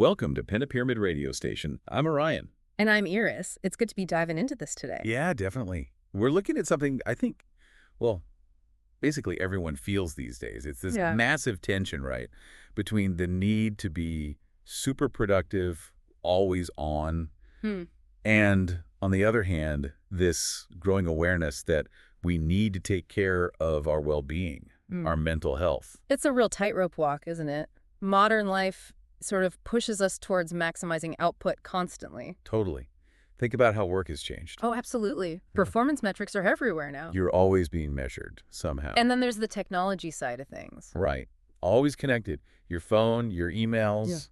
Welcome to Pentapyramid Radio Station. I'm Orion. And I'm Iris. It's good to be diving into this today. Yeah, definitely. We're looking at something I think, well, basically everyone feels these days. It's this massive tension, right, between the need to be super productive, always on, and on the other hand, this growing awareness that we need to take care of our well-being, our mental health. It's a real tightrope walk, isn't it? Modern life sort of pushes us towards maximizing output constantly. Totally. Think about how work has changed. Oh, absolutely. Performance metrics are everywhere now. You're always being measured somehow. And then there's the technology side of things. Right. Always connected. Your phone, your emails.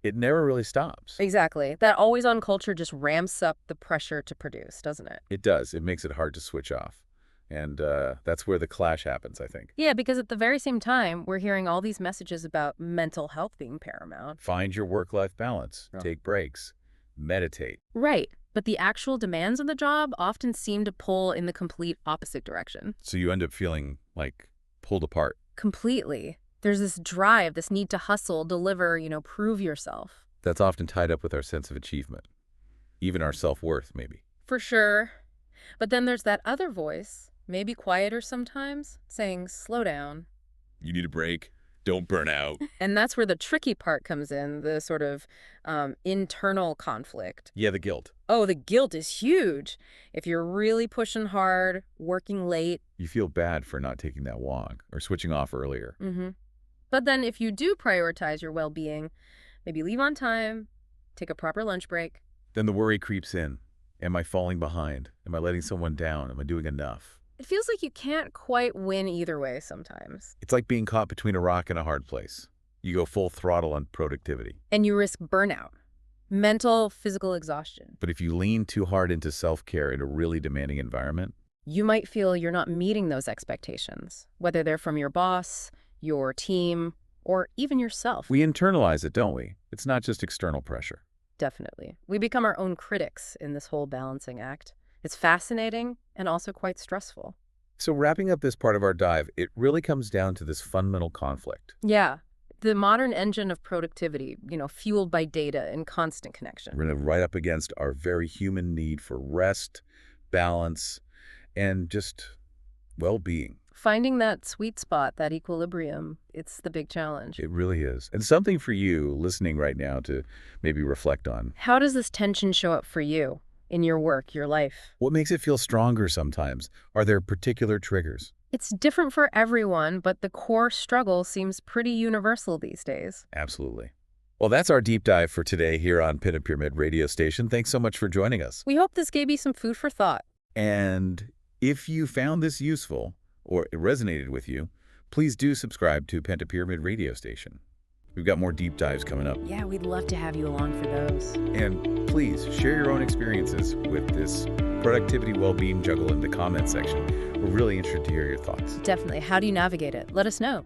It never really stops. Exactly. That always-on culture just ramps up the pressure to produce, doesn't it? It does. It makes it hard to switch off. And that's where the clash happens, I think. Yeah, because at the very same time, we're hearing all these messages about mental health being paramount. Find your work-life balance. Take breaks. Meditate. Right. But the actual demands of the job often seem to pull in the complete opposite direction. So you end up feeling like pulled apart. Completely. There's this drive, this need to hustle, deliver, prove yourself. That's often tied up with our sense of achievement. Even our self-worth, maybe. For sure. But then there's that other voice, maybe quieter sometimes, saying, slow down. You need a break. Don't burn out. And that's where the tricky part comes in, the sort of internal conflict. Yeah, the guilt. Oh, the guilt is huge. If you're really pushing hard, working late. You feel bad for not taking that walk or switching off earlier. But then if you do prioritize your well-being, maybe leave on time, take a proper lunch break. Then the worry creeps in. Am I falling behind? Am I letting someone down? Am I doing enough? It feels like you can't quite win either way sometimes. It's like being caught between a rock and a hard place. You go full throttle on productivity. And you risk burnout, mental, physical exhaustion. But if you lean too hard into self-care in a really demanding environment, you might feel you're not meeting those expectations, whether they're from your boss, your team, or even yourself. We internalize it, don't we? It's not just external pressure. Definitely. We become our own critics in this whole balancing act. It's fascinating and also quite stressful. So wrapping up this part of our dive, it really comes down to this fundamental conflict. Yeah. The modern engine of productivity, fueled by data and constant connection. We're right up against our very human need for rest, balance, and just well-being. Finding that sweet spot, that equilibrium, it's the big challenge. It really is. And something for you listening right now to maybe reflect on. How does this tension show up for you in your work, your life? What makes it feel stronger sometimes? Are there particular triggers? It's different for everyone, but the core struggle seems pretty universal these days. Absolutely. Well, that's our deep dive for today here on Pentapyramid Radio Station. Thanks so much for joining us. We hope this gave you some food for thought. And if you found this useful, or it resonated with you, please do subscribe to Pentapyramid Radio Station. We've got more deep dives coming up. Yeah, we'd love to have you along for those. And please share your own experiences with this productivity well-being juggle in the comment section. We're really interested to hear your thoughts. Definitely. How do you navigate it? Let us know.